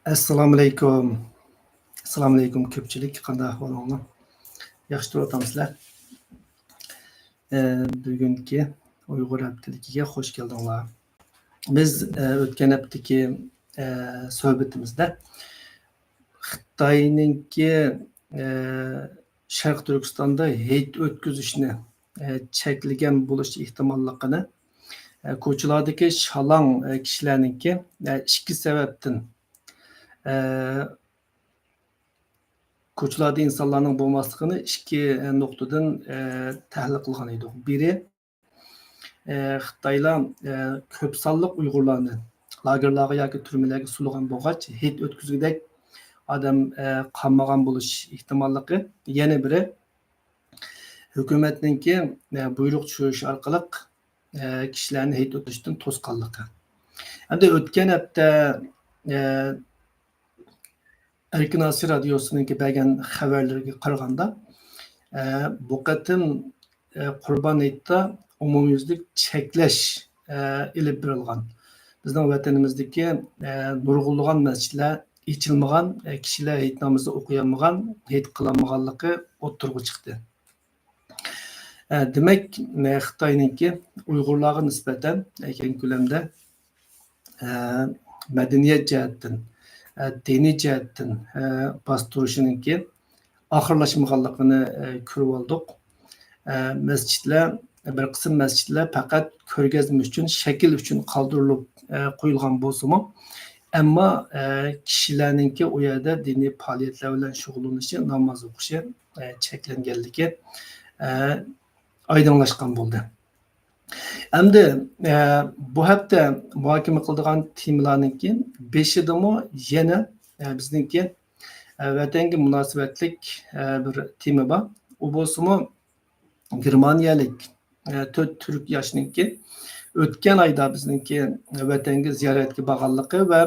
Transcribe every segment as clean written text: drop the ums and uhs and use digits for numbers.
Assalomu alaykum. Assalomu alaykum ko'pchilik. Qanday ahvolinglar? Yaxshi turibsizlar? Bugungi Uyg'ur haftaligiga xush keldinglar. Biz o'tgan haftaki suhbatimizda Xitoyninki Sharq Turkistonda hayit o'tkazishni cheklagan bo'lish ehtimolligini ko'chalardagi shalong kishilarninki ikki sababdan ko'chalarda insonlarning bo'lmasligini ikki nuqtadan tahlil qilgan edik. Biri Xitoylar ko'p sonli Uyg'urlarni lagerlarga yoki turmalarga sulagan bo'lg'ach hayit o'tkazgudek odam qolmagan bo'lish ehtimolligi. Yana biri hukumatninki buyruq tushirish orqali kishilarni hayit o'tkazishdan to'sqanligi. Endi o'tgan hafta Erkin Asya radiosununki bergan xabarlarga qaraganda bu qatim Qurban hayitda umumyuzlik cheklash ilib berilgan. Bizning vatanimizdagi nurg'unlagan masjidlar ichilmagan, kishilar hayit namozi o'qiyolmagan, hayit qilolmaganligi o'ttirg'i chiqdi. Demak, Xitoyninki Uyg'urlarga nisbatan keng ko'lamda madaniyat jihatdan, diniy jihatdan bostirishininki oxirlashmaganligini ko'rib oldik. Masjidlar, bir qism masjidlar faqat ko'rgazma uchun, shakl uchun qoldirilib qo'yilgan bo'lsa-mu, ammo kishilarninki u yerda diniy faoliyatlar bilan shug'ullanishi, namoz o'qishi cheklanganligi oydinlashgan bo'ldi. Endi bu hafta muhokama qiladigan temalarninki beshidami yana bizningki vatanga munosabatlik bir tema bor. U bo'lsa-mu Germaniyalik 4 turk yoshninki o'tgan oyda bizningki vatanga ziyoratga borganligi va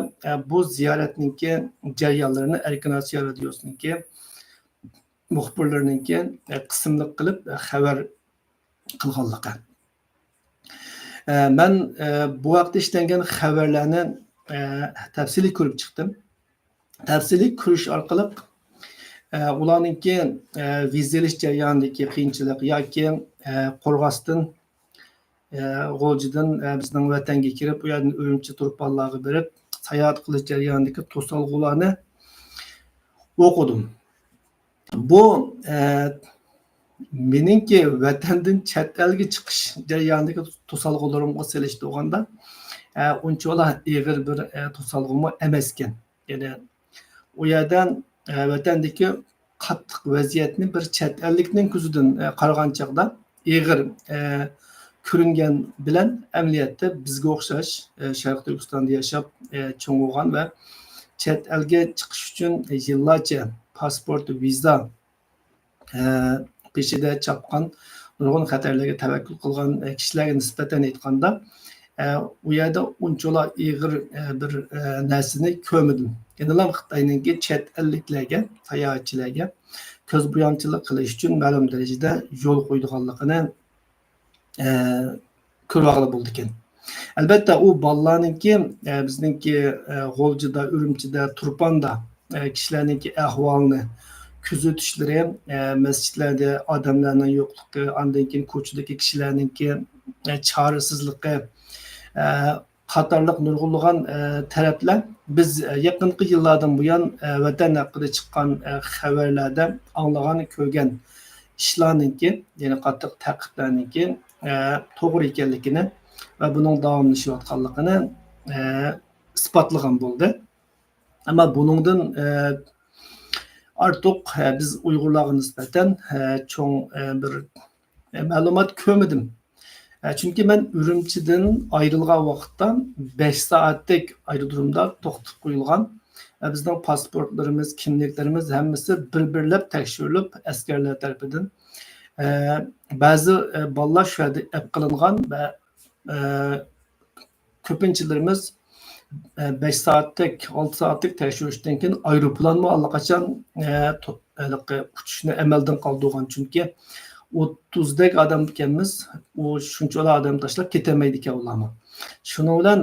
bu ziyoratninki jarayonlarini Erkin Asya radiosununki muxbirlarininki qismliq qilib xabar qilganligi. Ben bu hafta ishlangan xabarlarni tafsiliy ko'rib chiqdim. Tafsiliy ko'rish orqali ularninki vizalish jarayonidagi qiyinchilik yoki qo'rg'osdan G'o'jidan bizning vatanga kirib, u yerdan Urumchi turpanlarga berib, sayohat qilish jarayonidagi to'salg'ularni o'qidim. Bu meningki vatandan chet elga chiqish jarayonidagi to'salg'ularimga selishtirganda unchalar ig'ir bir to'salg'u emas ekan. Ya'ni u yerdan vatandagi qattiq vaziyatni bir chet ellikning ko'zidan qaragan chaqda ig'ir ko'ringan bilan amaliyotda bizga o'xshash Sharq Turkistonda yashab cho'ng'igan va chet elga chiqish uchun yillarcha pasport, viza peshida chopgan, nurg'un xatarlarga tavakkul qilgan kishilarga nisbatan aytganda u yerda unchalar ig'ir bir narsani ko'rmadim. Ya'ni Xitoyninki chet elliklarga, sayohatchilarga ko'z bo'yonchilik qilish uchun ma'lum darajada yo'l qo'ydiganligini ko'rg'ali bo'ldi ekan. Albatta u bolalarninki bizningki G'o'jida, Urumchida, Turpanda kishilarninki ahvolini kuzatishlari, masjidlarda odamlarning yo'qligi, undan keyin ko'chadagi kishilarninki chorasizligi qatorliq nurg'unlagan taraflar biz yaqinqi yillardan buyon vatan haqida chiqqan xabarlarda anglagan, ko'rgan ishlarninki, ya'ni qattiq ta'qiblarninki to'g'ri ekanligini va buning davomlashayotganligini isbotlagan bo'ldi. Ammo buningdan artıq biz Uyg'urlarga nisbatan cho'ng bir ma'lumot ko'rmadim. Chunki men Urumchidan ayrilgan vaqtda 5 soatlik aerodromda to'xtatib qo'yilgan. Bizning pasportlarimiz, kimliklarimiz hammasi bir-birlab tekshirilib askarlar tarafidan. Ba'zi bolalar shu yerda olib qilingan va ko'pinchalarimiz 5 soatlik, 6 soatlik tekshirishdan keyin aeroplanmi allaqachon uchishni amaldan qoldirgan. Chunki 30 dek odam ekanmiz, u shunchalar odam tashlab ketamaydi ekan ularni. Shuning bilan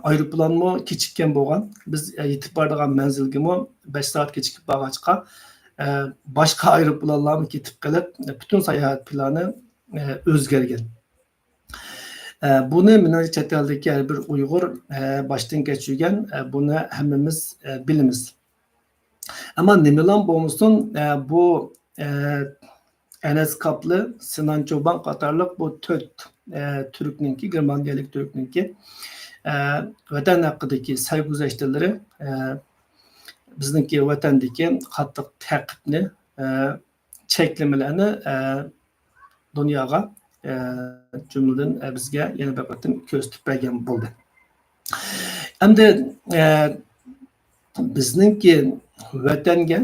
Aeroplanmı kechikken bo'lgan. Biz yetib boradigan manzilgami 5 soat kechikib borg'achqa boshqa aeroplanlarmi ketib qolib, butun sayohat plani o'zgargan. Buni mana chet eldagi har bir Uyg'ur boshdan kechirgan, buni hammamiz bilamiz. Ammo nimalar bo'lmasin, bu Enes Kaplı, Sinan Çoban qatorliq bu 4 Türkninki, Germaniyalik Türkninki vatan haqidagi sarguzashtlari bizningki vatandagi qattiq ta'qibni, cheklamalarni dunyoga jumladan bizga yana bir qatim ko'rsatib bergan bo'ldi. Endi bizningki vatanga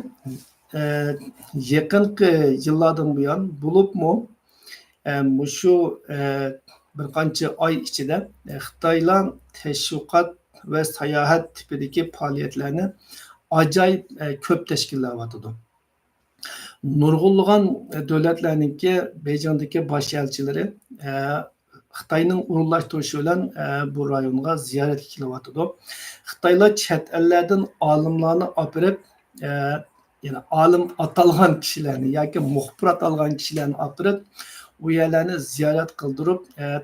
yaqinqi yillardan buyon bo'libmi shu bir qancha oy ichida Xitoylar tashviqot va sayohat tipidagi faoliyatlarni ajoyib ko'p tashkillayotdi. Nurg'unlagan davlatlarningki Beyjingdagi bosh elchilari Xitoyning o'rinlashtirishi bilan bu rayonga ziyoratga kelyotdi. Xitoylar chet ellardan olimlarni opirib, ya'ni olim atalgan kishilarni yoki muxbir atalgan kishilarni opirib, u yerlarni ziyorat qildirib,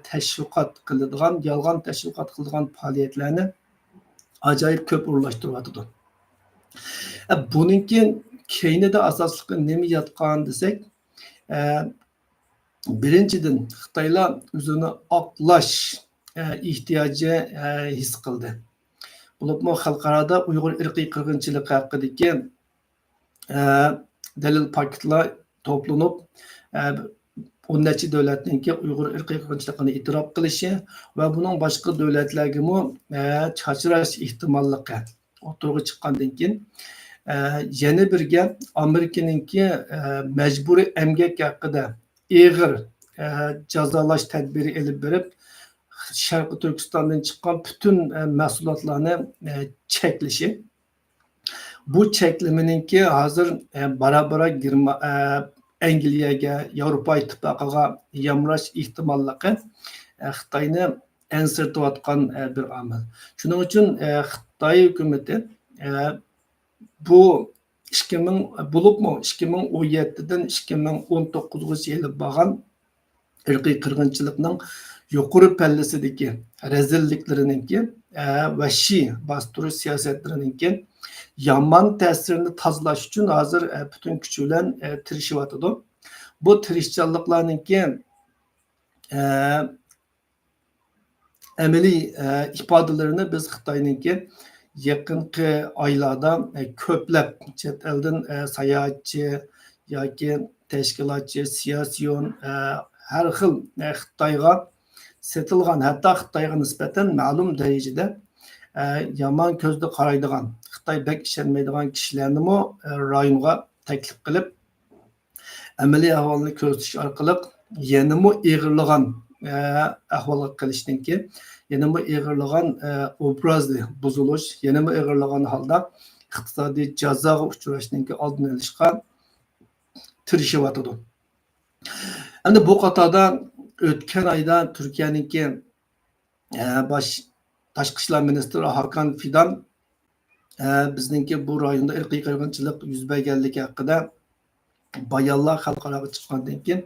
tashviqot qiladigan, yolg'on tashviqot qiladigan faoliyatlarni ajoyib ko'p o'rinlashtiryotdi. Buningki keynida asosliqi nima yotgan desak, birinchidan Xitoylar o'zini oqlash ehtiyoji his qildi. Bo'libmi xalqaroda Uyg'ur irqiy qirg'inchiligi haqidagi dalil paketlar to'planib, 10 necha davlatninki Uyg'ur irqiy qirg'inchiligini e'tirof qilishi va buning boshqa davlatlarga chachirash ehtimolligi o'tirg'i chiqqandan keyin yana birga Amerikaninki majburiy emgak haqida ig'ir jazolash tadbiri elib berib, Sharqi Turkistondan chiqqan butun mahsulotlarni cheklashi. Bu cheklamaninki hozir bora-bora Angliyaga, Yevropa ittifoqiga yamrash ehtimolligi Xitoyni ensirtayotgan bir omil. Shuning uchun Xitoy hukumati bu 2017dan 2019 yili bo'lgan irqiy qirg'inchilikning yuqori pallasidagi rezilliklariningki vahshiy bostirish siyosatlarininki yomon ta'sirini tozalash uchun hozir butun kuch bilan tirishyotdi. Bu tirishchanliklarninki amaliy ifodalarini biz Xitoyninki yaqinqi oylarda ko'plab chet eldan sayohatchi yoki tashkilotchi, siyosiyon har xil Xitoyga setilgan, hatto Xitoyga nisbatan ma'lum darajada yomon ko'zda qaraydigan, Xitoy bek ishonmaydigan kishilarni rayonga taklif qilib, amaliy ahvolni ko'rsatish orqali yanama ig'irlagan ahvolga qilishdanki, yanama ig'irlagan obrazli buzilish, yanama ig'irlagan holda iqtisodiy jazoga uchrashninki oldini olishga tirishyotdi. Endi bu qatorda o'tgan oyda Turkiyaninki tashqi ishlar ministri Hakan Fidan bizningki bu rayonda irqiy qirg'inchilik yuz berganligi haqida bayonlar xalqaroga chiqqandan keyin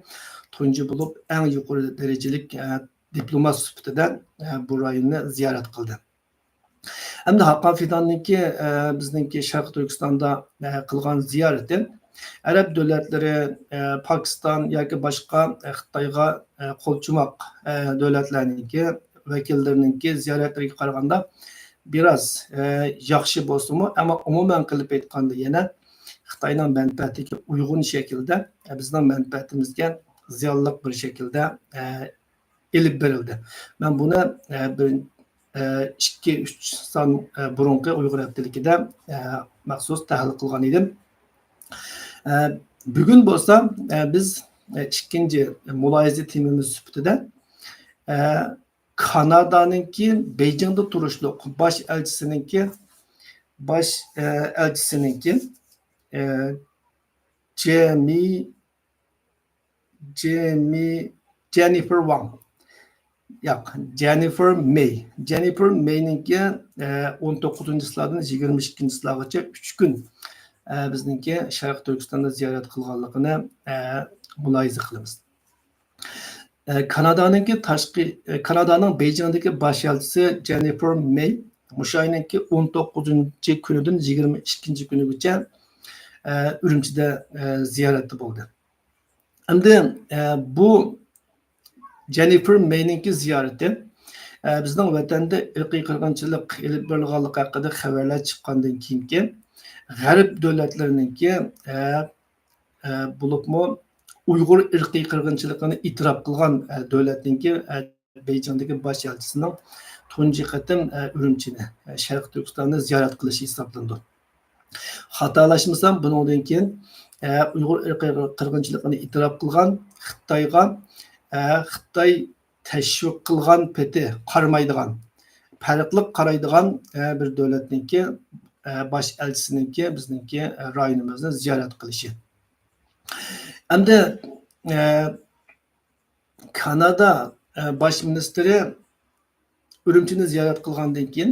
tunji bo'lib eng yuqori darajalik diplomat sifatida bu rayonni ziyorat qildi. Endi Hakan Fidanninki bizningki Sharq Turkistonda qilgan ziyorati Arab davlatlari, Pokiston yoki boshqa Xitoyga qo'lchumoq davlatlarninki vakillarininki ziyoratlariga qaraganda biroz yaxshi bo'lsa-mu, ammo umuman qilib aytganda yana Xitoyning manfaatiga uyg'un shaklda bizning manfaatimizga ziyonli bir shaklda elib berildi. Men buni 2-3 son burungi Uyg'ur haftaligida maxsus tahlil qilgan edim. Bugun bo'lsa biz ikkinchi muloyiza temamiz sifatida Kanadaninki Beyjingda turishliq bosh elchisininki Jennifer Wang Yo'q, Jennifer May. Jennifer May'ninki 19-slardan 22-slargacha 3 kun bizningki Sharq Turkistonda ziyorat qilganligini mulohaza qilamiz. Kanadaning Beyjingdagi bosh elchisi Jennifer May o'sha oyninki 19-kunidan 22-kunigacha Urumchida ziyoratda bo'ldi. Endi bu Jennifer May'ninki ziyarati bizning vatanda irqiy qirg'inchilik ilib berilganligi haqida xabarlar chiqqandan keyingi g'arb davlatlarininki bo'libmi Uyg'ur irqiy qirg'inchiligini e'tirof qilgan davlatninki Beyjingdagi bosh elchisining tunji qatim Urumchini, Sharq Turkistonni ziyorat qilishi hisoblanadi. Xatolashmasam, bundan keyin Uyg'ur irqiy qirg'inchiligini e'tirof qilgan Xitoyga Xitoy tashviq qilgan peti qaramaydigan, farqli qaraydigan bir davlatninki bosh elchisiniki bizningki rayonimizni ziyorat qilishi. Endi Kanada bosh ministri Urumchini ziyorat qilgandan keyin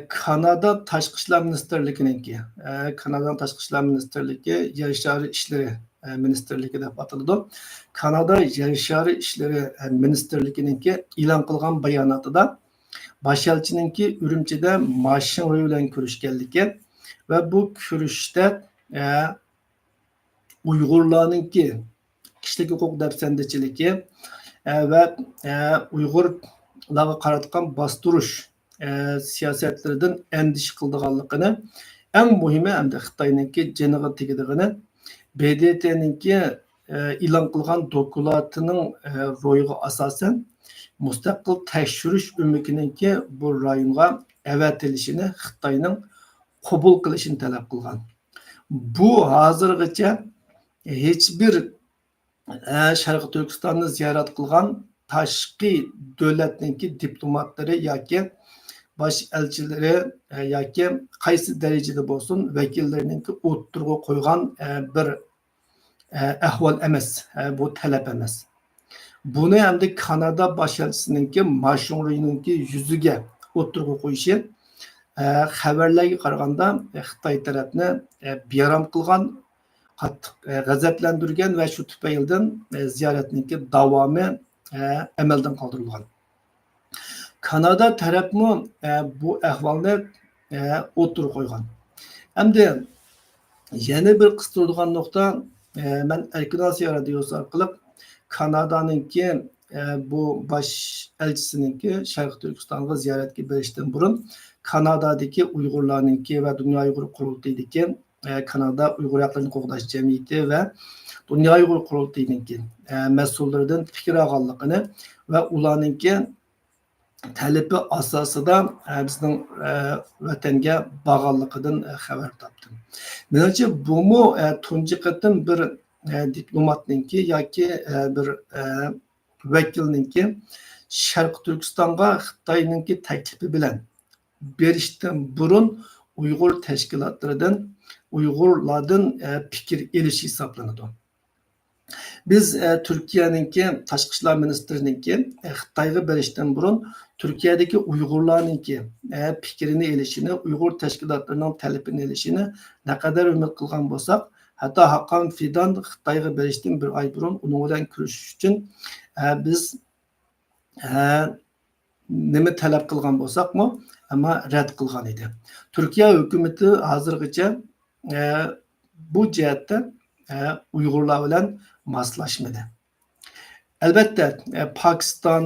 Kanada tashqi ishlar ministrligininki Kanada tashqi ishlar ministrligi yer shari ishlari ministrligi deb ataladi. Kanada yer shari ishlari ministrligininki e'lon qilgan bayonotida bosh elchininki Urumchida mashin bilan ko'rishganligi va bu ko'rishda Uyg'urlarninki kishilik huquq dafsandichiligi va Uyg'urlarga qaratgan bostirish siyosatlaridan andish qildiganligini, eng muhimi hamda Xitoyninki jiniga tegidigini BDTninki e'lon qilgan doklatining ro'yiga asosan mustaqil tekshirish o'mikininki bu rayonga avatilishini Xitoyning qabul qilishini talab qilgan. Bu hozirgacha hech bir Sharq Turkistonni ziyorat qilgan tashqi davlatninki diplomatlari yoki bosh elchilari yoki qaysi darajada bo'lsin vakillarininki o'ttirg'a qo'ygan bir ahvol emas, bu talab emas. Buni hamda Kanada bosh elchisininki Mashunrininki yuziga o'ttirg'a qo'yishi xabarlarga qaraganda Xitoy tarafni beram qilgan, qattiq g'azablantirgan va shu tufaylidan ziyoratninki davomi amaldan qoldirilgan. Kanada tarafmi bu ahvolni o'ttirib qo'ygan. Endi yana bir qiziqtiradigan nuqta, men Erkin Osiyo radiosi orqali Kanadaninki bu bosh elchisininki Sharq Turkistonga ziyoratga berishdan burun Kanadadagi Uyg'urlarninki va Dunyo Uyg'ur qurultayidagi Kanada Uyg'ur haqlarini qo'g'dash jamiyati va Dunyo Uyg'ur qurultayininki mas'ullaridan fikr olganligini va ularninki talebi asosida bizning vatanga borganligidan xabar topdim. Menimcha bu tunji qatim bir diplomatninki yoki bir vakilninki Sharq Turkistonga Xitoyninki taklifi bilan berishdan burun Uyg'ur tashkilotlaridan Uyg'urlardan fikr elish hisoblanadi. Biz Turkiyaninki tashqi ishlar ministrininki Xitoyga berishdan burun Turkiyadagi Uyg'urlarninki fikrini elishini, Uyg'ur tashkilotlarining talabini elishini naqadar umid qilgan bo'lsak, hatto Haqqan Fidan Xitoyga berishdan bir oy burun uning bilan ko'rishish uchun biz nima talab qilgan bo'lsakmi, ammo rad qilgan edi. Turkiya hukumati hozirgacha bu jihatda Uyg'urlar bilan moslashmadi. Albatta, Pokiston,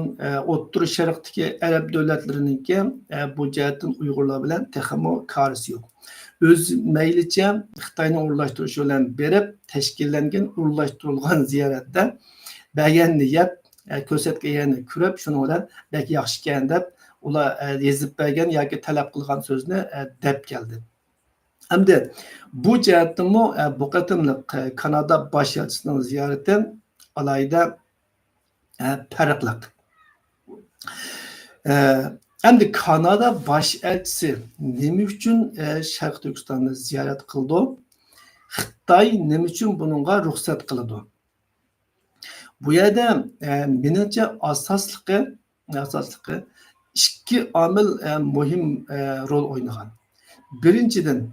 O'rta Sharqdagi arab davlatlarininki bu jihatdan Uyg'urlar bilan texmo qarisi yo'q. O'z maylicha Xitoyning o'rlashtirishi bilan berib tashkillangan o'rlashtirilgan ziyoratda bergan niyat ko'rsatganini ko'rib, shuni bilan bak yaxshi ekan deb ular yezib bergan yoki talab qilgan so'zni deb keldi. Endi bu jihatdanmi bu qatimliq Kanada bosh elchisining ziyorati alayda farqli. Endi Kanada bosh elchisi nima uchun Sharq Turkistonni ziyorat qildi? Xitoy nima uchun buningga ruxsat qildi? Bu yerda menimcha asosliqi asosliqi ikki omil muhim rol o'ynagan. Birinchidan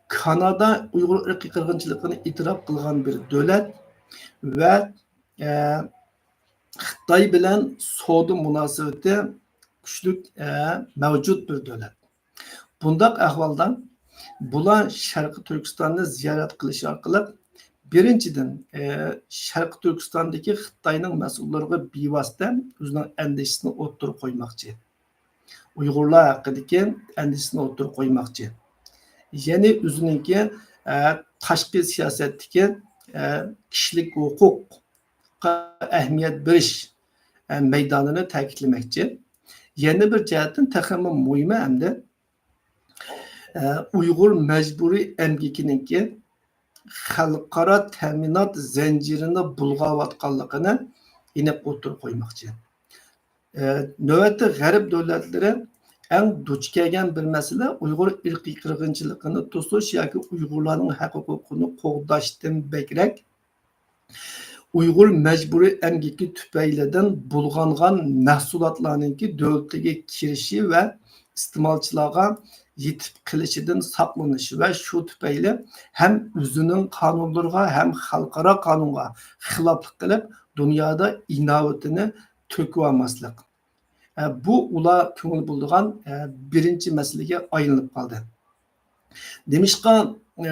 Kanada Uyg'ur irqiy qirg'inchiligini e'tirof qilgan bir davlat va Xitoy bilan savdo munosabati kuchli mavjud bir davlat. Bundaq ahvolda bular Sharqi Turkistonni ziyorat qilish orqali birinchidan Sharqi Turkistondagi Xitoyning mas'ullariga bevosita o'zining andishasini o'ttirib qo'ymoqchi. Uyg'urlar haqidagi andishasini o'ttirib qo'ymoqchi. Ya'ni o'zininki tashqi siyosatdagi kishilik huquqqa ahamiyat berish maydonini ta'kidlamoqchi. Yana bir jihatdan taxmin muhimi hamda Uyg'ur majburiy emgakininki xalqaro ta'minot zanjirini bulg'ayotganligini aniq o'tirib qo'ymoqchi. Navbatda g'arb davlatlari eng duch kelgan bir masala Uyg'ur irqiy qirg'inchiligini to'sish yoki Uyg'urlarning haq-huquqini qo'g'dashdan bakrak Uyg'ur majburiy emgaki tufaylidan bulg'angan mahsulotlarninki davlatga kirishi va iste'molchilarga yetib kelishidan saqlanish va shu tufayli ham o'zining qonunlariga ham xalqaro qonunga xiloflik qilib dunyoda inovatini to'kib olmaslik. Bu ular ko'ngil bo'ldigan birinchi masalaga aylanib qoldi. Demişqa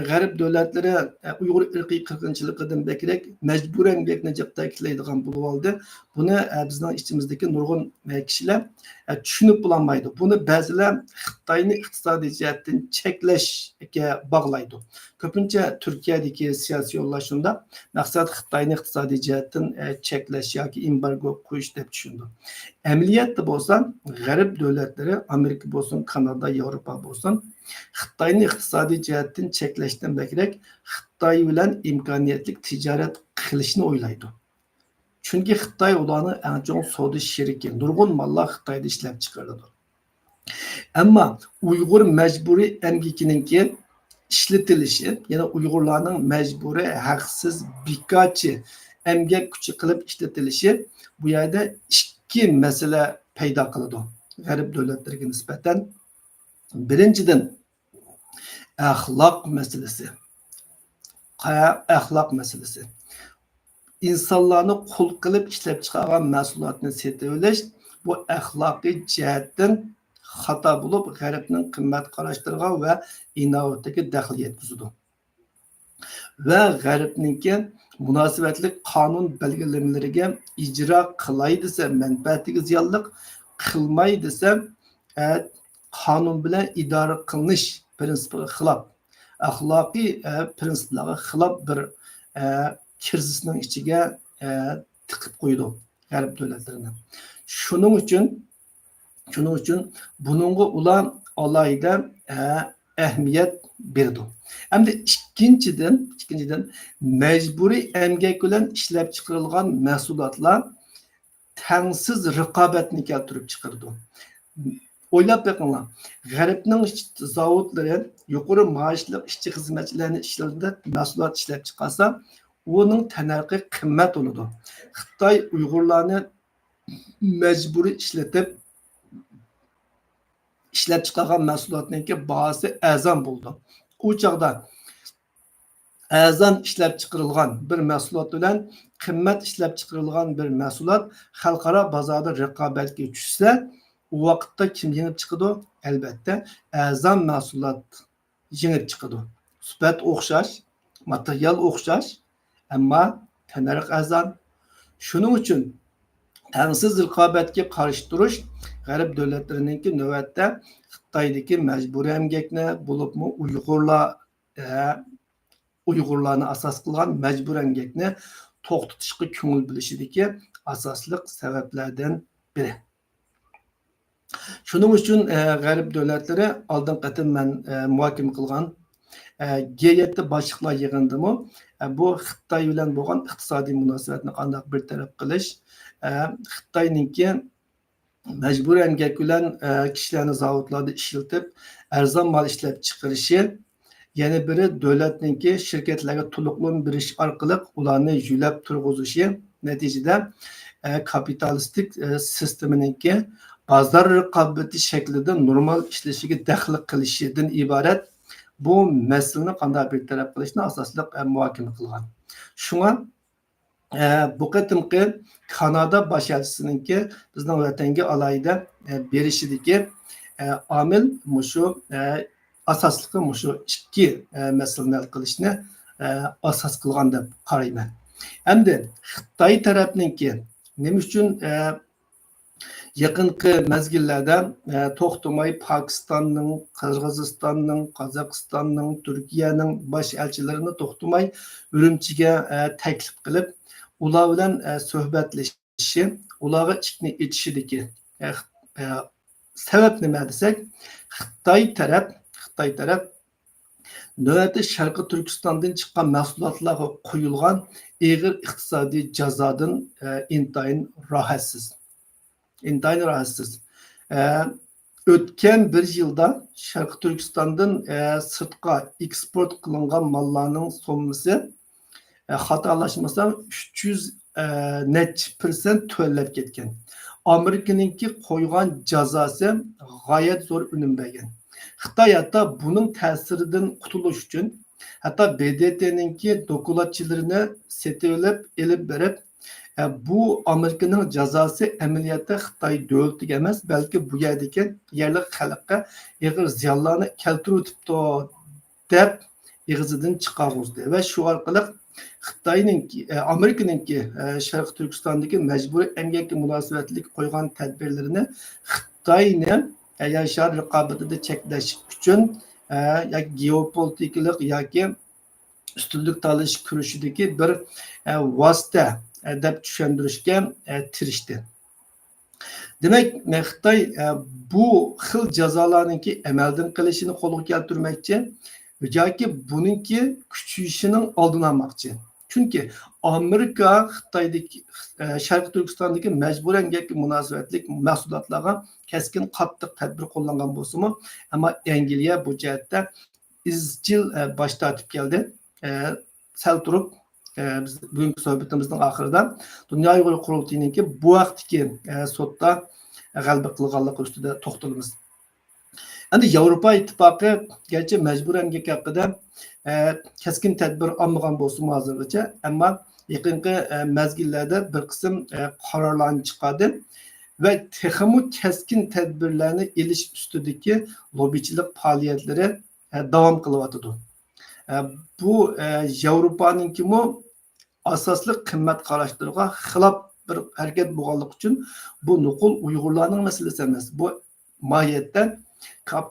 g'arb davlatlari Uyg'ur irqiy qirg'inchiligidan bakrak majburan bekni ta'kidlaydigan bo'lib oldi. Buni bizning ichimizdagi nurg'un kishilar tushunib bo'lolmaydi. Buni ba'zilar Xitoyni iqtisodiy jihatdan cheklashga bog'laydi. Ko'pincha Turkiyadagi siyosiy yo'llar shunda maqsad Xitoyni iqtisodiy jihatdan cheklash yoki embargo qo'yish deb tushundi. Amaliyotda bo'lsa g'arb davlatlari Amerika bo'lsin, Kanada, Yevropa bo'lsin Xitoyni iqtisodiy jihatdan cheklashdan bakrak Xitoy bilan imkoniyatli tijorat qilishni o'ylaydi. Chunki Xitoy ularning eng chong savdo sheriki. Nurg'un mallar Xitoyda ishlab chiqariladi. Ammo Uyg'ur majburiy emgakininki ishlatilishi, ya'ni Uyg'urlarning majburiy haqsiz bekorchi emgak kuchi qilib ishlatilishi bu yerda ikki masala paydo qiladi. G'arb davlatlariga nisbatan birinchidan axloq masalasi. Axloq masalasi. İnsanlarni qul qilib ishlab chiqargan mahsulotni sotib olish bu axloqiy jihatdan xato bo'lib, g'arbning qimmat qarashlariga va innovatiga daxl yetkazadi. Va g'arbningki munosabatli qonun belgilamalariga ijro qilay desa manfaatiga ziyonliq, qilmay desa qonun bilan idora qilinish prinsipiga xilof, axloqiy prinsiplarga xilof bir kirzisning ichiga tiqib qo'ydi g'arb davlatlarini. Shuning uchun buningga ular alohida ahamiyat berdi. Hamda ikkinchidan majburiy emgak bilan ishlab chiqarilgan mahsulotlar tengsiz raqobatni keltirib chiqardi. O'ylab bakinglar, g'arbning zavodlari yuqori maoshli ishchi xizmatchilarni ishlarida mahsulot ishlab chiqarsa, onun tənərqi qimmat oldu. Xitoy Uyg'urlarni majburiy ishlab chiqargan mahsulotninki bahası arzon bo'ldi. U chaqda arzon ishlab chiqarilgan bir mahsulot bilan qimmat ishlab chiqarilgan bir mahsulot xalqaro bozorda raqobatga tushsa, u vaqtda kim yengib chiqadi? Albatta, arzon mahsulot yengib chiqadi. Sifat o'xshash, material o'xshash, ammo tanarq arzon. Shuning uchun tengsiz raqobatga qarshi turish g'arb davlatlarininki navbatda Xitoydagi majburiy emgakni bo'libmi Uyg'urlarni asos qilgan majburiy emgakni to'xtatishga ko'ngil bo'lishidagi asosli sabablardan biri. Shuning uchun g'arb davlatlari oldin qatim men muhokama qilgan G7 boshliqlar yig'indimi bu Xitoy bilan bo'lgan iqtisodiy munosabatni qanday bir taraf qilish, Xitoyninki majburiy emgak bilan kishilarni zavodlarda ishlatib arzon mal ishlab chiqarishi, yana biri davlatninki shirkatlarga to'liqlam berish orqali ularni yulab turg'izishi, natijada kapitalistik sisteminiki bozor raqobati shaklida normal ishlashiga daxl qilishidan iborat bu masalani qanday bir taraf qilishni asosli muhokama qilgan. Shunga bu qatimqi Kanada bosh elchisininki bizning vatanga alayda berishidagi omil mushu asosligi mushu ikki masalani hal qilishni asos qilgan deb qarayman. Endi Xitoy tarafninki nima uchun yaqinqi mezgillarda to'xtamay Pokistonning, Qirg'izistonning, Qozog'istonning, Turkiyaning bosh elchilarini to'xtamay Urumchiga taklif qilib, ular bilan suhbatlashishi, ularga ichni etishidagi sabab nima desak, Xitoy taraf növbəti Şərqi Türkistandan chiqqan mahsulotlarga qo'yilgan og'ir iqtisodiy jazodan intayin rahatsiz. O'tgan bir yilda Şərqi Türkistandan sirtqa eksport qilingan mallarning sommasi xatolashmasam 300 %% to'lab ketgan. Amerikaninki qo'ygan jazosi g'oyat zo'r unum bergan. Xitoy hatto buning ta'siridan qutulish uchun hatto BDT'ninki dokulatchilarini setib elib berib, bu Amerikaning jazosi amaliyotda Xitoy davlatiga emas, balki bu yerdagi yerlik xalqqa og'ir ziyonlarni keltiribdi deb ig'zidan chiqarg'uzdi va shu orqali Xitoyninki Amerikaninki Sharq Turkistondagi majburiy emgakka munosabatlik qo'ygan tadbirlarini Xitoyni yashar raqobatida cheklash uchun yoki geopolitik yoki ustunlik tanlash kurashidagi bir vosita deb tushuntirishga tirishdi. Demak, Xitoy bu xil jazolarninki amaldan qilishini qo'lga keltirmoqchi yoki buningki kuchayishining oldini olmoqchi. Chunki Amerika Xitoydagi Sharq Turkistondagi majburiy emgakka munosabatlik mahsulotlarga keskin qattiq tadbir qo'llangan bo'lsa-mu, ammo Angliya bu jihatda izchil bosh tortib keldi. Sal turib biz bugungi suhbatimizning oxirida Dunyo Uyg'ur qurultayiniki bu vaqtdagi sudda g'alaba qilganligi ustida to'xtalamiz. Endi Yevropa ittifoqi gerçi majburiy emgak haqida keskin tadbir olmagan bo'lsa-mu hozirgacha, ammo yaqinqi mezgillarda bir qism qarorlarni chiqardi va texmu keskin tadbirlarni elish ustidagi lobbichilik faoliyatlari davom qilyotdi. Bu Yevropaninki asosli qimmat qarashlariga xilof bir harakat bo'lganligi uchun bu nuqul Uyg'urlarning masalasi emas. Bu mohiyatda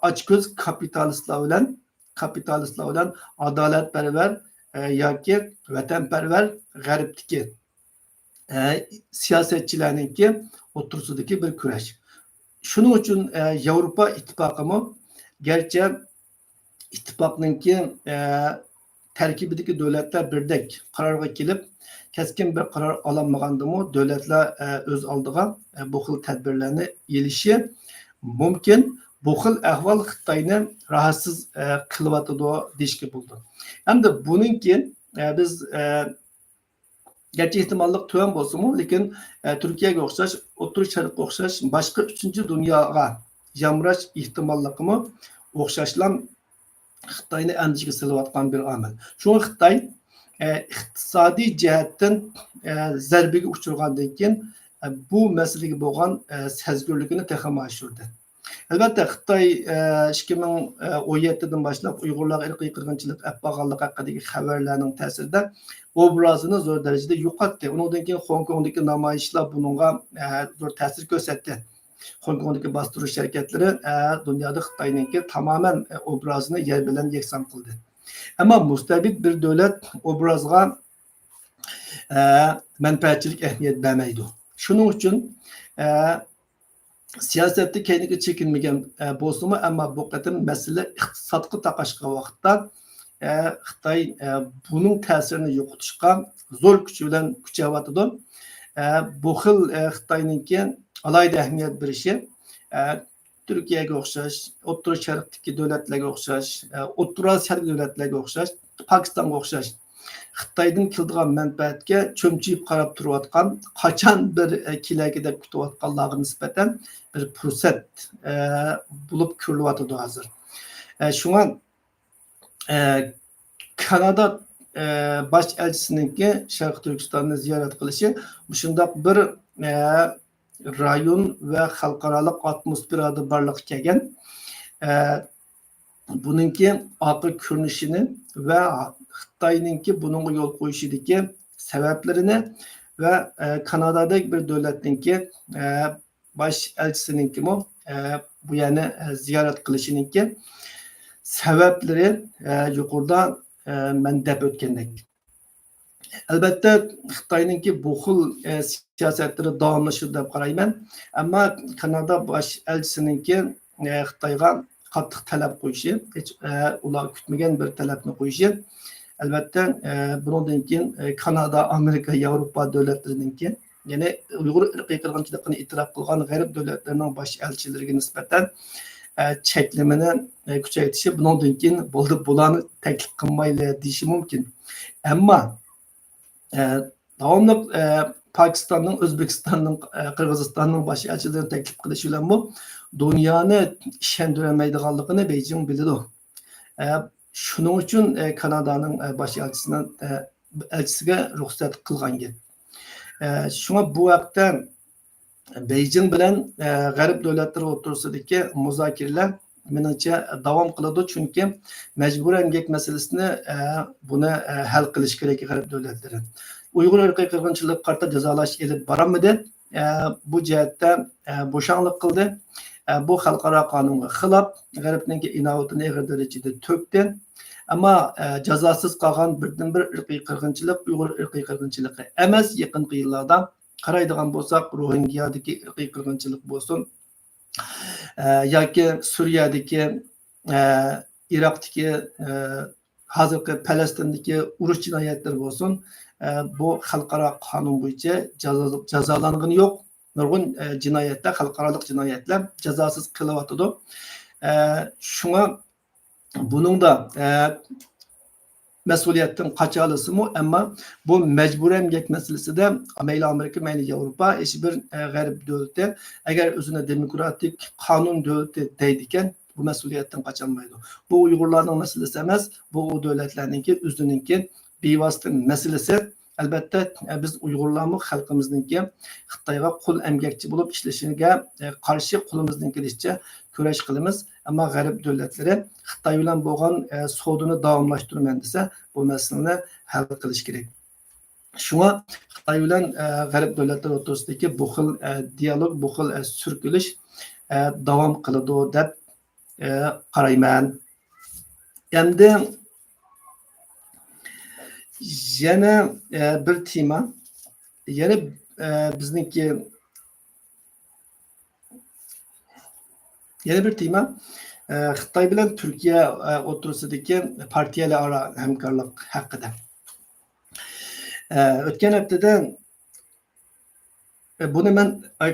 açko'z kapitalistlar bilan adolatparvar yoki vatanparvar g'arbdagi siyosatchilarningki o'tirsidagi bir kurash. Shuning uchun Yevropa ittifoqimi garchi ittifoqninki tarkibidagi davlatlar birdek qarorga kelib, keskin bir qaror olinmagandimi, davlatlar o'z oldiga bu xil tadbirlarni elishi mumkin. Bu xil ahvol Xitoyni rahatsiz qilyotidi deyishga bo'ldi. Endi buningki biz gerçi ehtimollik tuvan bo'lsa-mu, lekin Turkiyaga o'xshash, O'rta Sharqqa o'xshash boshqa 3-chi dunyoga yamrash ehtimolligimi o'xshashlam Xitoyni andishiga silayotgan bir omil. Shunga Xitoy iqtisodiy jihatdan zarbaga uchragandan keyin bu masalaga bo'lgan sezgirligini texmo oshirdi. Albatta Xitoy 2017dan boshlab Uyg'urlarga irqiy qirg'inchilik bo'lganligi haqidagi xabarlarning ta'sirida obrazini zo'r darajada yo'qotdi. Undan keyin Hong Kongdagi namoyishlar bunga zo'r ta'sir ko'rsatdi. Hong Kongdagi bostirish harakatlari dunyoda Xitoyninki tamoman obrazini yer bilan yakson qildi. Ammo mustabid bir davlat obrazga manfaatchilik ahamiyat bermaydi. Shuning uchun siyosatda kendini çekinmegen bo'lsa-mu, ammo bu qatim masala iqtisodga taqashgan vaqtda Xitoy buning ta'sirini yo'qotishga zo'r kuch bilan kuchayotdi. Bu xil Xitoyninki alayda ahamiyat berishi Turkiyaga o'xshash, O'rta Sharqdagi davlatlarga o'xshash, O'rta Osiyo davlatlarga o'xshash, Pokistonga o'xshash Xitoydan keladigan manfaatga cho'mchiyib qarab turayotgan, qachon bir kelagi deb kutayotganlarga nisbatan bir fursat bo'lib ko'rilyotidi hozir. Shunga Kanada bosh elchisiniki Sharq Turkistonni ziyorat qilishi shundoq bir rayon va xalqaro atmosferada barliqqa kelgan. Buningki oxir ko'rinishini va Xitoyninki buningga yo'l qo'yishidagi sabablarini va Kanadadagi bir davlatninki bosh elchisiniki bu yana ziyorat qilishiniki sabablari yuqorida men deb o'tgandek. Albatta Xitoyninki bu xil siyosatlari davomlashadi deb qarayman, ammo Kanada bosh elchisiniki Xitoyga qattiq talab qo'yishi, hech ular kutmagan bir talabni qo'yishi, albatta bundan keyin Kanada, Amerika, Yevropa davlatlarininki, ya'ni Uyg'ur irqiy qirg'inchiligini e'tirof qilgan g'arb davlatlarining bosh elchilariga nisbatan cheklimini kuchaytirishi bundan keyin bo'ldi bularni taklif qilmayli deyishi mumkin. Ammo davomli Pokistonning, O'zbekistonning, Qirg'izistonning bosh elchilarini taklif qilishi bilan bu dunyoni ishondirmaydiganligini Beijing biladi. Shuning uchun Kanadaning bosh elchisiga ruxsat qilgan gap. Shunga bu vaqtda Beijing bilan g'arb davlatlari o'rtasidagi muzokaralar menimcha davom qiladi, chunki majburiy emgak masalasini buni hal qilish kerak g'arb davlatlari. Uyg'ur irqiy qirg'inchilik qarta jazolash elib boramidi? Bu jihatda bo'shanlik qildi. Bu xalqaro qonunga xilof, g'arbning inovatini ig'ir darajada to'kdi. Ammo jazosiz qolgan birdan-bir irqiy qirg'inchilik Uyg'ur irqiy qirg'inchiligi emas, yaqinqi yillarda qaraydigan bo'lsak, Rohingyadagi irqiy qirg'inchilik bo'lsin, yoki Suriyadagi, Iroqdagi, hozirgi Falastindagi urush jinoyatlari bo'lsin, bu xalqaro qonun bo'yicha jazolangani yo'q. Nurg'un jinoyatlar, xalqaro jinoyatlar jazosiz qilyotidi. Shunga buningda mas'uliyatdan qocha olasizmi? Ammo bu majburiy emgak masalasida mayli Amerika, mayli Yevropa, hech bir g'arb davlati agar o'zini demokratik qonun davlati deydi ekan, bu mas'uliyatdan qocha olmaydi. Bu Uyg'urlarning masalasi emas, bu davlatlarningki o'zininki bevosita masalasi. Albatta biz Uyg'urlarmi xalqimizningki Xitoyga qul emgakchi bo'lib ishlashiga qarshi qo'limizdan kelishicha kurash qilamiz. Ammo g'arb davlatlari Xitoy bilan bo'lgan savdoni davomlashtiraman desa, bu masalani hal qilish kerak. Shunga Xitoy bilan g'arb davlatlari o'rtasidagi bu xil dialog, bu xil surkilish davom qiladi deb qarayman. Endi yana bir tema, yana bizniki Xitoy bilan Turkiya o'rtasidagi partiyalararo hamkorlik haqida. O'tgan haftada buni men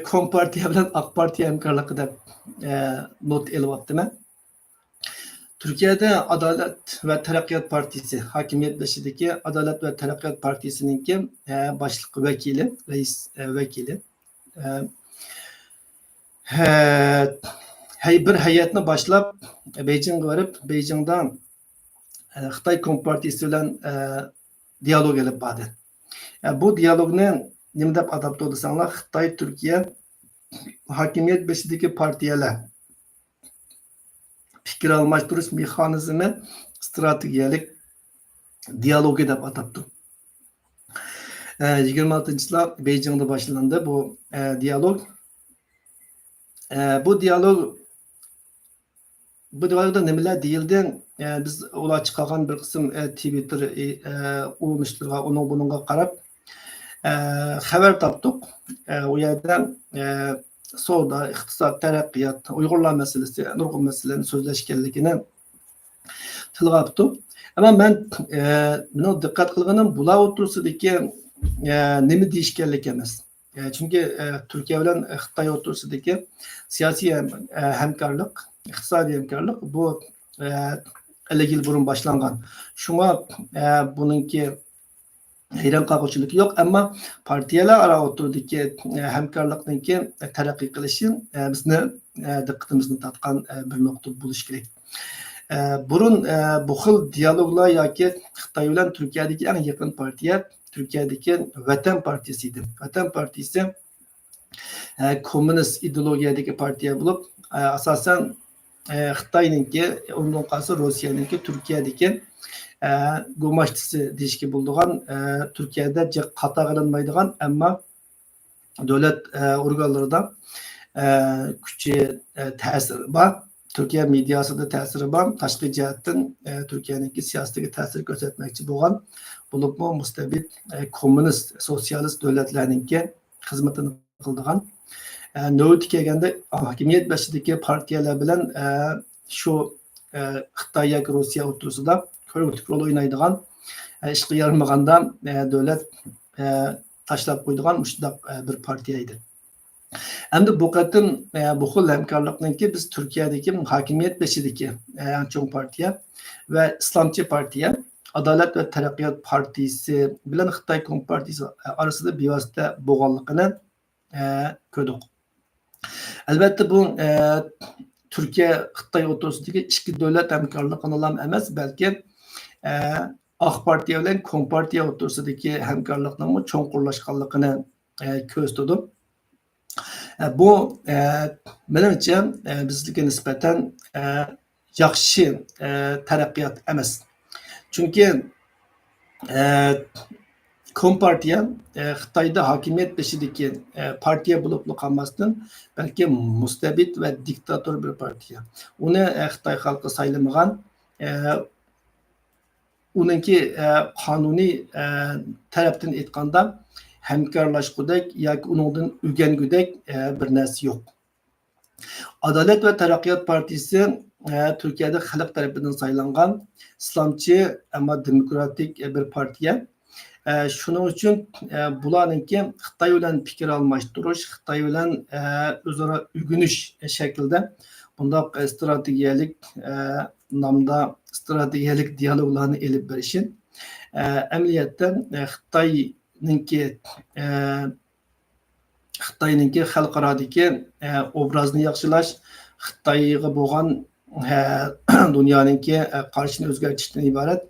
Kompartiya bilan Ak partiya hamkorligi deb not elyapman. Turkiyada Adalet ve Taraqqiyot partisi, hokimiyat beshidagi Adalet ve Taraqqiyot partisininki boshliq vakili, rais vakili bir hay'atni boshlab Beijingga borib, Beijingda Xitoy Kompartiyasi bilan dialog olib bordi. Bu dialogni nima deb atab desanglar, Xitoy Turkiya hokimiyat beshidagi partiyalar fikir almashtirish mexanizmi strategiyalik dialogi deb atabdi. 26-yil Beijingda boshlandi bu dialog. Bu dialogda nimalar deyildi? Biz ular chiqargan bir qism Twitter urinishlarga, bunga qarab xabar topdik. U yerda savdo, iqtisod, taraqqiyot, Uyg'urlar masalasi, nurg'un masalalarni so'zlashganligini tilga olibdi. Ammo men buni diqqat qilganim bular o'rtasidagi nima deyishganlik emas. Chunki Turkiya bilan Xitoy o'rtasidagi siyosiy hamkorlik, iqtisodiy hamkorlik bu 50 yil burun boshlangan. Shunga buningki hayran qolguvchilik yo'q, ammo partiyalararo o'rtadagi hamkorlikniki taraqqiy qilishi bizni diqqatimizni tortgan bir nuqta bo'lishi kerak. Burun bu xil dialoglar yoki Xitoy bilan Turkiyadagi eng yaqin partiya Turkiyadagi Vatan partiyasi edi. Vatan partiyasi kommunist ideologiyadagi partiya bo'lib, asosan Xitoyningki, undan qolsa Rossiyaningki Turkiyadagi go'mashtisi deyishga bo'ladigan Turkiyada qato qilinmaydigan, ammo davlat organlarida kuchi ta'siri bor. Türkiye medyasida ta'siri bor, tashqi jihatdan Turkiyaningki siyosatiga ta'sir ko'rsatmoqchi bo'lgan, bo'libmi mustabid kommunist sotsialist davlatlarningki xizmatini qildigan. Navbati kelganda hokimiyat beshidagi partiyalar bilan shu Xitoy yoki Rossiya o'rtasida korruptiv rol o'ynaydigan, ishga yaramaganda davlat tashlab qo'ydigan shunday bir partiya edi. Endi bu qatim bu xil hamkorlikniki biz Turkiyadagi hokimiyat beshidagi eng chong partiya va islomchi partiya Adalet ve Taraqqiyot partiyasi bilan Xitoy Kompartiyasi orasida bevosita bo'lganligini ko'rdik. Albatta bu Türkiye Xitoy o'rtasidagi ikki davlat hamkorligini emas, balki Ak Partiya bilan Kompartiya o'rtasidagi hamkorlikning cho'nqurlashganligini ko'rsatdi. Bu menimcha bizga nisbatan yaxshi taraqqiyot emas. Chunki Kompartiya Xitoyda hokimiyat beshidagi partiya bo'lib qolmasdan, balki mustabid va diktator bir partiya. Uni Xitoy xalqi saylamagan, uningki qonuniy tarafdan aytganda hamkorlashgudek yoki uningdan o'rgangudek bir narsa yo'q. Adalet ve Taraqqiyot partiyasi Türkiye'de xalq tarafidan saylangan islomchi ammo demokratik bir partiya. Shuning uchun bularningki Xitoy bilan fikr almashtirish, Xitoy bilan o'zaro o'rganish shaklida bundaq strategiyalik nomda strategiyalik dialoglarni elib berishi amaliyotda Xitoyningki xalqarodagi obrazni yaxshilash, Xitoyga bo'lgan dunyoninki qarashini o'zgartirishdan iborat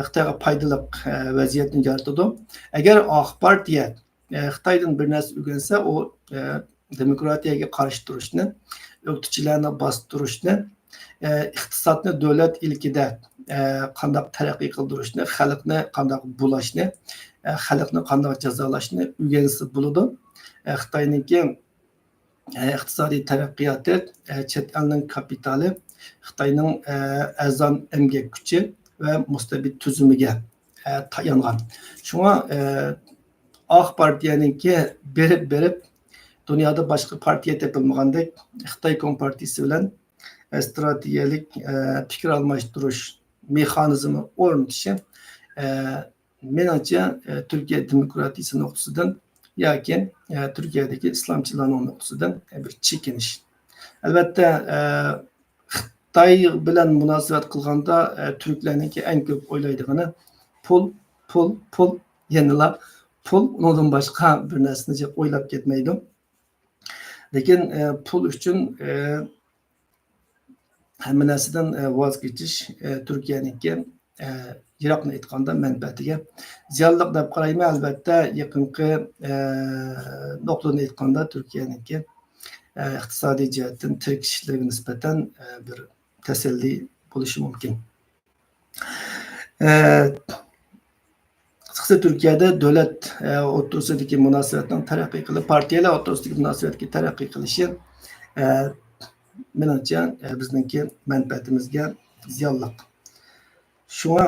Xitoyga foydali vaziyatni yaratadi. Agar Ak partiya Xitoydan bir narsa o'rgansa, u demokratiyaga qarshi turishni, o'qituvchilarni bostirishni, iqtisodni davlat ilkida qanday taraqqiy qildirishni, xalqni qanday bulashni, xalqni qanday jazolashni o'rgansa bo'ladi. Xitoyningki iqtisodiy taraqqiyoti, chet elning kapitali, Xitoyning arzon emgak kuchi va mustabid tuzumiga tayangan. Shunga Ak partiyaningki berib dunyoda boshqa partiya topilmagandek Xitoy Kompartiyasi bilan strategiyalik fikr almashtirish mexanizmi o'rnatishi menimcha Türkiye demokratiyasi nuqtasidan yoki Türkiye'deki İslamçıların nuqtasidan bir chekinish. Albatta Xitoy bilan munosabat qilganda turklarningki eng ko'p o'ylaydigani pul, yanıla pul, undan boshqa bir narsani o'ylab ketmaydi. Lekin pul uchun hamma narsadan voz kechish Turkiyaningki yiroqni aytganda manfaatiga ziyonliq deb qarayman. Albatta yaqinqi nuqtani aytganda Turkiyaningki iqtisodiy jihatdan tirkishligiga nisbatan bir tasalli bo'lishi mumkin. Qisqasi Turkiyada davlat o'rtasidagi munosabatning taraqqiy qilib, partiyalar o'rtasidagi munosabatga taraqqiy qilishi menimcha bizningki manfaatimizga ziyonliq. Shunga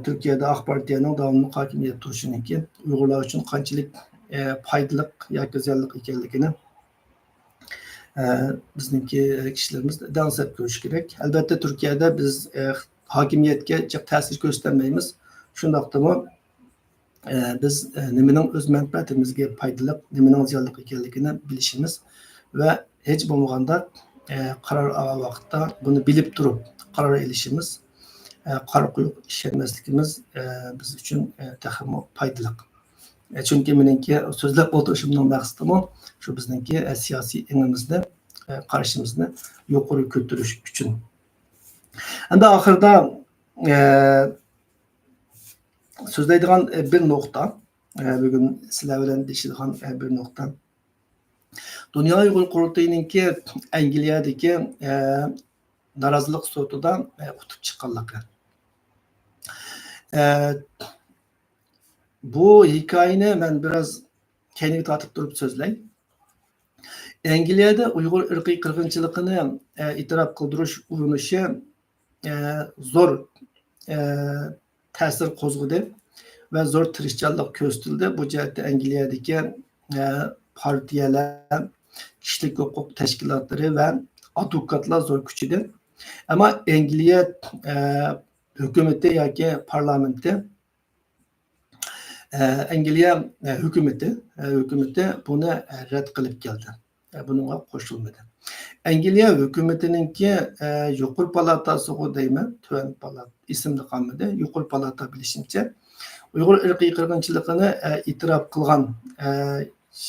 Turkiyada Ak Partiyaning davomli hokimiyat turishiniki Uyg'urlar uchun qanchalik foydali yoki ziyonli ekanligini bizningki kishilarimiz dansab ko'rish kerak. Albatta Turkiyada biz hokimiyatga ta'sir ko'rsatmaymiz. Shundaqdimi biz nimaning o'z manfaatimizga foydali, nimaning ziyonli ekanligini bilishimiz va hech bo'lmaganda qaror olgan vaqtda buni bilib turib qaror olishimiz qara quyuq ishonmasligimiz biz uchun texmo foydali. Chunki meniki so'zlab o'tirishimning maqsadi shu bizningki siyosiy ilmimizni, qarashimizni yuqori ko'tarish uchun. Endi oxirida so'zlaydigan bir nuqta, bugun sizlar bilan deyishadigan bir nuqta. Dünya Uyg'ur qurultayiningki Angliyadagi norozilik sotida qutib chiqqanligi. Bu hikoyani men biraz keyinga tortib turib so'zlay. Angliyada Uyg'ur irqiy qirg'inchiligini e'tirof qildirish urinishi zo'r ta'sir qo'zg'adi va zo'r tirishchanlik ko'rsatildi. Bu jihatda Angliyadagi partiyalar, kishilik huquq tashkilotlari va advokatlar zo'r kuchidi. Ammo Angliya hukumati yoki parlamenti, Angliya hukumati buni rad qilib keldi. Bunga qo'shilmadi. Angliya hukumatiningki yuqori palatasiga deyman, tuvan palat ismli qolmadi. Yuqori palata bilishimcha Uyg'ur irqiy qirg'inchiligini e'tirof qilgan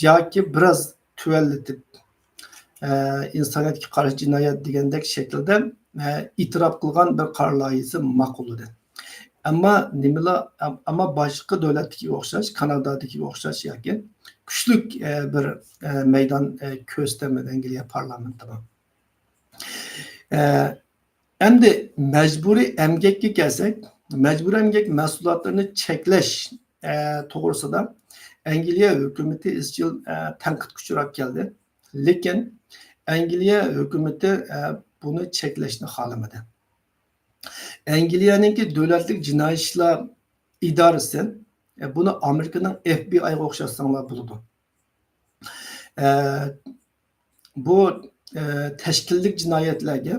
yoki biraz tuvallatib insoniyatga qarshi jinoyat degandek shaklda e'tirof qilgan bir qaror loyihasi ma'qulladi. Ammo boshqa davlatga o'xshash, Kanadadagi o'xshash yoki kuchlik bir maydon ko'rsatmadi Angliya parlamentida. Endi majburiy emgakka kelsak, majburiy emgak mahsulotlarini cheklash to'g'risida Angliya hukumati izchil tanqidga uchrab keldi. Lekin Angliya hukumati buni cheklashni xohlamadi. Angliyaning davlatlik jinoiy ishlar idorasi buni Amerikaning FBI'ga o'xshatsanlar bo'ladi. Bu tashkillik jinoyatlarga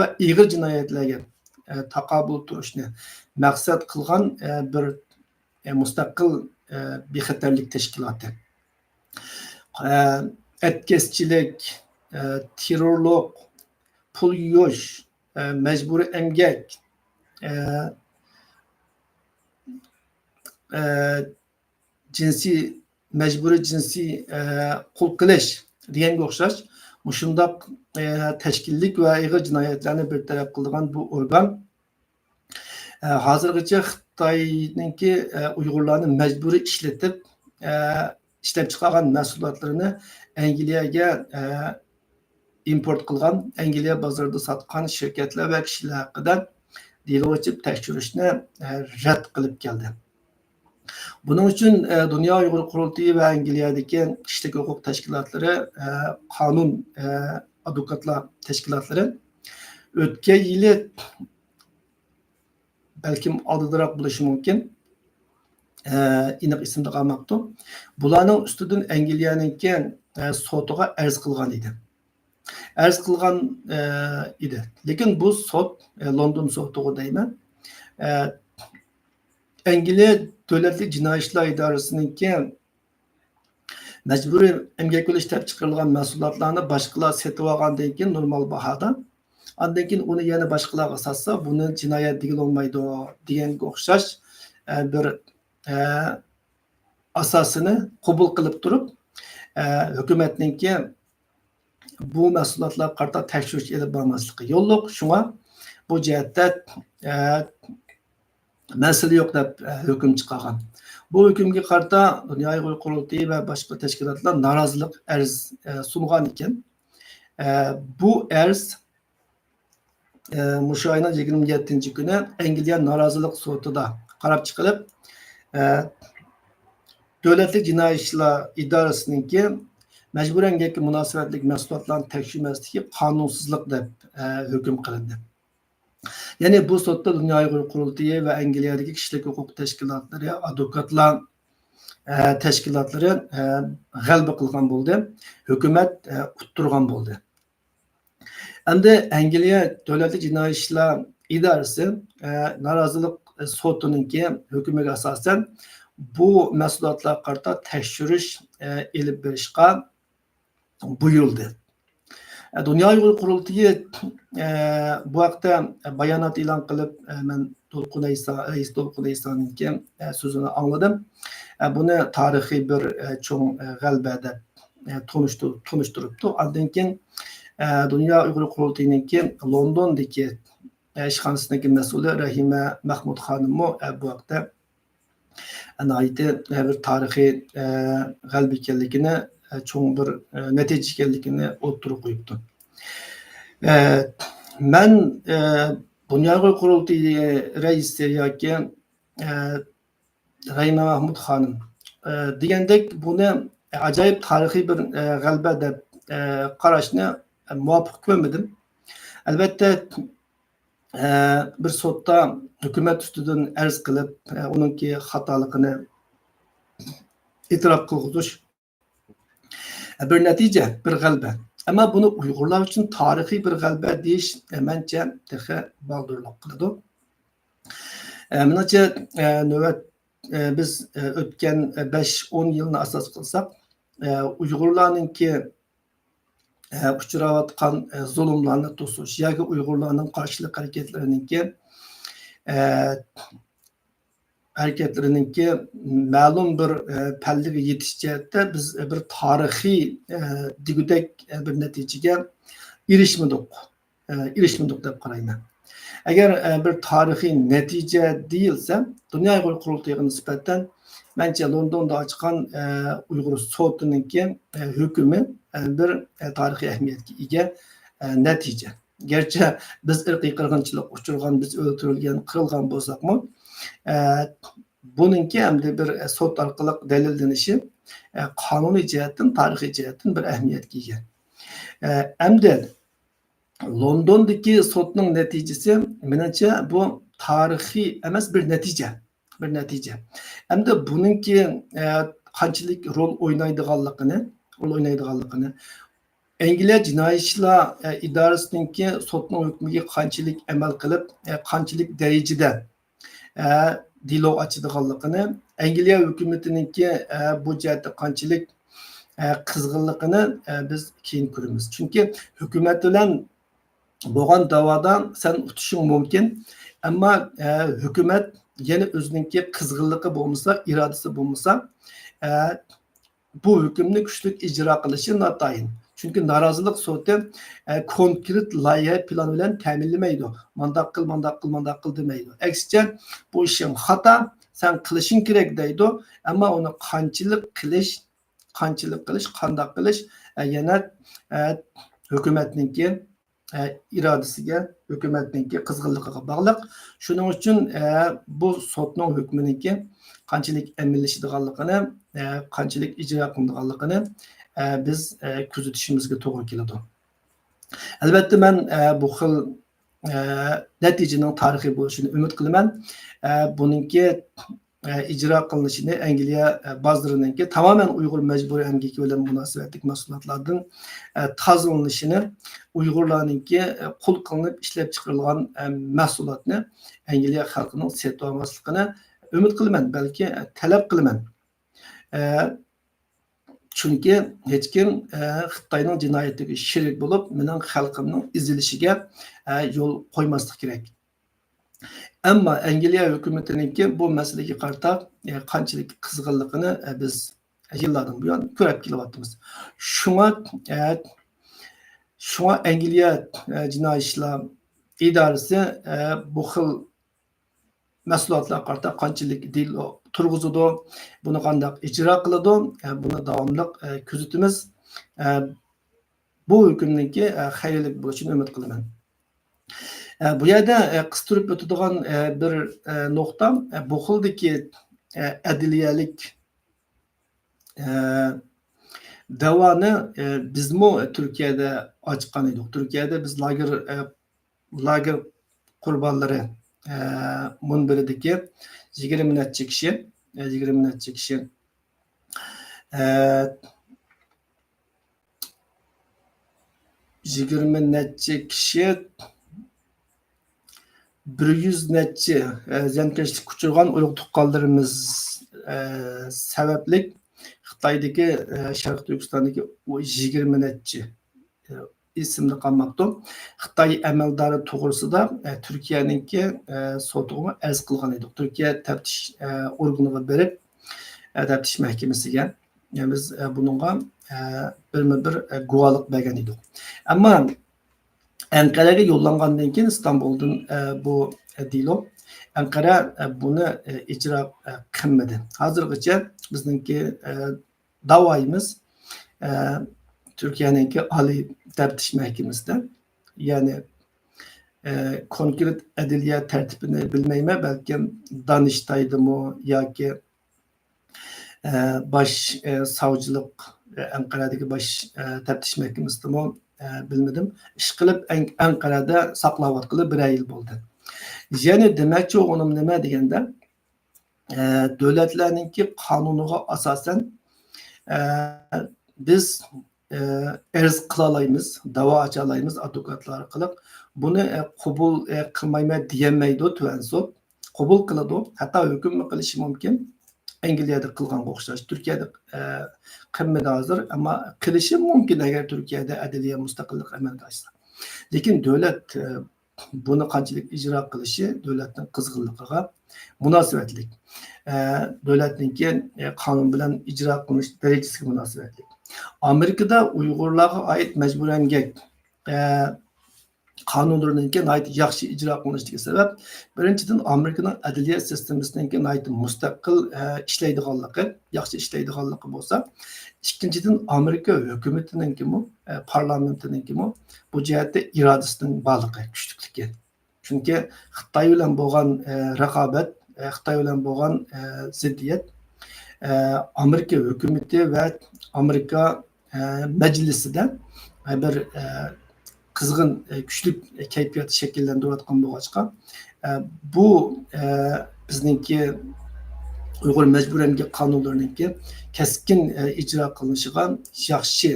va ig'ir jinoyatlarga taqobil turishni maqsad qilgan bir mustaqil bexatarlik tashkiloti. Etkazchilik, terrorlik, pul yuvish, majburiy emgak, majburiy jinsiy qul qilish deganga o'xshash mushundaq tashkillik va ig'ir jinoyatlarni bartaraf qiladigan bu organ hozirgacha Xitoyningki Uyg'urlarni majburiy ishlatib ishlab chiqargan mahsulotlarini Angliyaga import qilgan, Angliya bozorida sotgan shirkatlar va kishilar haqida delov ochib tekshirishni rad qilib keldi. Buning uchun Dunyo Uyg'ur qurultayi va Angliyadagi kishilik huquq tashkilotlari, qonun advokatlar tashkilotlari o'tgan yili balkim oldinroq bo'lishi mumkin. Aniq ismda qolmabdi. Bularning ustidan Angliyaningki sotiga arz qilgan edi. Lekin bu sot London sotiga deyman. Angliya davlatlik jinoiy ishlar idorasininki majburiy emgakka ishlab chiqarilgan mahsulotlarni boshqalar sotib olgandan keyin normal bahoda, undan keyin uni yana boshqalarga sotsa, buni jinoyat degan olmaydi deganga o'xshash bir asosini qabul qilib turib, hukumatninki bu mahsulotlar qarta tekshirish elib bormasligi yo'lliq. Shunga bu jihatda masala yo'q deb hukm chiqargan. Bu hukmga qarta Dunyo Uyg'ur qurultayi va boshqa tashkilotlar norozilik arz sungan ekan. Bu arz mushu oyning 27-kuni Angliya norozilik sudida qarab chiqilib, davlatlik jinoiy ishlar idorasininki majburiy emgakka munosabatli mahsulotlarni tekshirmasligi qonunsizlik deb hukm qilindi. Ya'ni bu sudda Dunyo Uyg'ur qurultayi va Angliyadagi kishilik huquq tashkilotlari, advokatlar tashkilotlari g'alaba qilgan bo'ldi. Hukumat uttirgan bo'ldi. Endi Angliya davlatlik jinoiy ishlar idorasi norozilik sudininki hukmiga asosan bu mahsulotlar qarta tekshirish elib berishga buyurdi. Dünya Uyghur Kurultayı bu haqda bayonot e'lon qilib, men Reis To'lqin Isoning so'zini angladim. Buni tarixiy bir cho'ng g'alaba deb tunishtiribdi. Ondan keyin Dünya Uyghur Kurultayı'nınki Londondagi ishxonasidagi mas'uli Rahima Mahmud xonimmi bu haqda bir tarixiy g'alaba ekanligini, cho'ng bir natija ekanligini o'ttirib qo'yibdi. Men Dünya Uyghur Kurultayı raisi yoki Rahima Mahmud xonim degandek buni ajoyib tarixiy bir g'alaba deb qarashni muvofiq ko'rmadim. Albatta bir sudda hukumat ustidan arz qilib, uningki xatoligini e'tirof qilg'izish bir natija, bir g'alaba. Ama bunu Uyg'urlar uchun tarixiy bir g'alaba deyish menimcha texi baldurlik qiladi. Menimcha navbat biz o'tgan 5-10 yilni asos qilsak, Uyg'urlarninki uchrayotgan zulmlarni to'sish yoki Uyg'urlarning qarshilik harakatlarininki ma'lum bir pallaga yetish jihatda biz bir tarixiy degudek bir natijaga erishmadik deb qarayman. Agar bir tarixiy natija deyilsa, Dünya Uyghur Kurultayı'na nisbatan bence London'da açılan Uyghur sotuninki hükümü bir tarixiy ahamiyatga ega natija. Gerçi biz irqiy qirg'inchilik uchirgan, biz o'ldirilgan, qirilgan bo'lsakmi, buningki hamda bir sot orqali dalillanishi qonuniy jihatdan, tarixiy jihatdan bir ahamiyatga ega. Hamda Londondagi sotning natijasi menimcha bu tarixiy emas, bir natija. Hamda buningki qanchalik rol o'ynaydiganligini, Angliya Jinoiy ishlar idorasininki sotning hukmiga qanchalik amal qilib, qanchalik darajada dilo ochadiganligini, Angliya hukumatininki bu jihatda qanchalik qizg'inligini biz keyin ko'ramiz. Chunki hukumat bilan bo'lgan da'voda sen utishing mumkin, ammo hukumat yana o'zininki qizg'inligi bo'lmasa, irodasi bo'lmasa, bu hukmni kuchli ijro qilishi notayin. Çünkü narazılık soti konkret loyiha plan bilan ta'minlamaydi. Mandaq qil demaydi. Aksicha bu ishing xato, sen qilishing kerak deydi, ammo uni qanchalik qilish, qanday qilish yana hukumatninki irodasiga, hukumatninki qizg'inligiga bog'liq. Shuning uchun bu sotning hukminiki qanchalik amallashidiganligini, qanchalik ijro qilinadiganligini biz kuzatishimizga to'g'ri keladi. Albatta men bu xil natijaning tarixiy bo'lishini umid qilaman. Buningki ijro qilinishini Angliya bazarininki tamamen Uyg'ur majburiy emgaki bilan munosabatli mahsulotlardan tozalanishini, Uyg'urlarninki qo'l qilinib ishlab chiqarilgan mahsulotni Angliya xalqining sotib olmasligini umid qilaman, balki talab qilaman. Çünkü hech kim Xitoyning jinoyatiga sherik bo'lib, mening xalqimning ezilishiga yo'l qo'ymaslik kerak. Ammo Angliya hukumatiningki bu masalaga qarata qanchalik qizg'inligini biz yillardan buyon ko'rib kelyapmiz. Shunga Angliya jinoiy ishlar idorasi bu xil mahsulotlar qarata qanchalik dil turg'izadi, buni qanday ijro qiladi, buni davomli kuzatamiz. Bu hukmninki xayrli bo'lishini umid qilaman. Bu yerda qistirib o'tadigan bir nuqta, bu xildagi adliyalik davoni bizmi Turkiyada ochgan edik. Turkiyada biz lager qurbonlari munbiridagi 20 necha kishi bir yuz necha ziyonkashlik uchirgan ulug' tuqqanlarimiz sababli Xitoydagi Sharq Turkistondagi 20 necha isimli qalmoqda. Xitoy amaldori to'g'risida Turkiyaninki sotiga arz qilgan edi. Turkiya taftish organiga berib, taftish mahkamasiga biz bununla bir guvohlik bergan edik. Ammo Anqaraga yo'llangandan keyin İstanbuldan bu dilo Ankara bunu icra qilmadi. Hozirgacha bizningki da'voyimiz Türkiye'ninki Oliy taftish mahkamasida, ya'ni konkret adliya tartibini bilmayman, balki Danishtaydimi yoki baş savcılık Ankara'daki baş taftish mahkamasidami bilmedim. İş qilib Ankara'da saqlayotqili bir yil bo'ldi. Yani demakchi o'g'lim nima deganda, davlatlarninki qonuniga asosan biz arz qila olamiz, da'vo ocha olamiz advokatlar orqali. Buni qabul qilmayman demaydi tuvan sud. Qabul qiladi, hatto hukm qilishi mumkin. Angliyada qilgan o'xshash. Turkiyada qilmadi hozir, ammo qilishi mumkin agar Turkiyada adliya mustaqillik amalga oshsa. Lekin davlat buni qanchalik ijro qilishi davlatning qizg'inligiga munosabatli. Davlatninki qonun bilan ijro qilish darajasiga munosabatli. Amerikada Uyg'urlarga oid majburiy emgak qonunlarninki yaxshi ijro qilinishiga sabab birinchidan Amerikaning adliya sistemasiningki mustaqil ishlaydiganligi, yaxshi ishlaydiganligi bo'lsa, ikkinchidan Amerika hukumatiningki parlamentininki bu jihatda irodasining borligi, kuchlikligi. Chunki Xitoy bilan bo'lgan raqobat, Xitoy bilan bo'lgan ziddiyat Amerika hukumati va Amerika majlisida bir qizg'in kuchli kayfiyat shakllantirayotgan bo'lg'achqa bu bizningki Uyg'ur majburiy emgak qonunlariniki keskin ijro qilinishiga yaxshi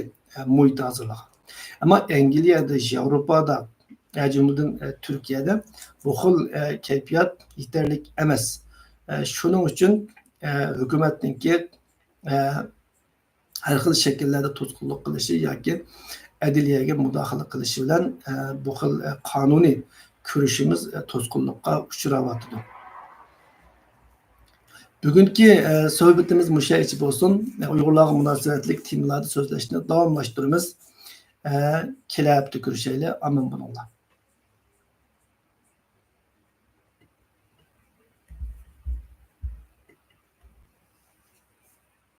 muhit hozirlagan. Ammo Angliyada, Yevropada, jumladan Turkiyada bu xil kayfiyat yetarli emas. Shuning uchun hukumatninki har xil shakllarda to'sqinlik qilishi yoki adliyaga mudohala qilishi bilan bu xil qonuniy kurashimiz to'sqinlikqa uchrayotdi. Bugungi suhbatimiz musha ichi bo'lsin. Uyg'urlarga munosabatli temalarda so'zlashni davomlashtiramiz. Kelabdi kurashayli. Amin bo'linglar.